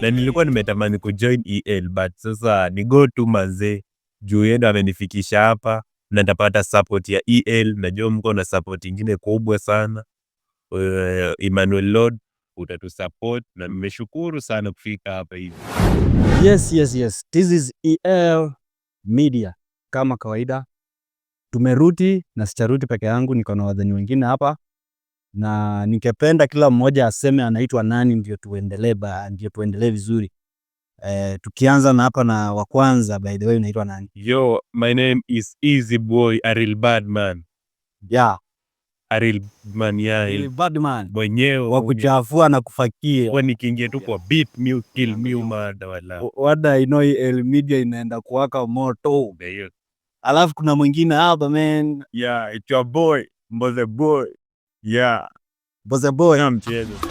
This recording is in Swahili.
Na nilikuwa nimetamani kujoin EL but sasa ni go tu manze. Juu yeye ndo amenifikisha hapa na nitapata support ya EL. Najua mko na support ingine kubwa sana. Emmanuel Lord utatusupport na nimeshukuru sana kufika hapa hivi. Yes. This is EL Media. Kama kawaida tumerudi na sicharuti peke yangu, niko na wadhani wengine hapa na ningependa kila mmoja aseme anaitwa nani ndio tuendelee vizuri. Tukianza na hapa na wa kwanza, by the way unaitwa nani? Yo, my name is Easy Boy Aril Badman. Yeah. Aril Badman mwenyewe wa kuchafua na kufakia. Kwa nikiingia tu kwa beat me kill me mada wala. Wada EL Media inaenda kuwaka moto. Alafu kuna mwingine hapa man. Yeah, it's your boy, Mboze Boy. Yeah. Mboze Boy. Na mchezo.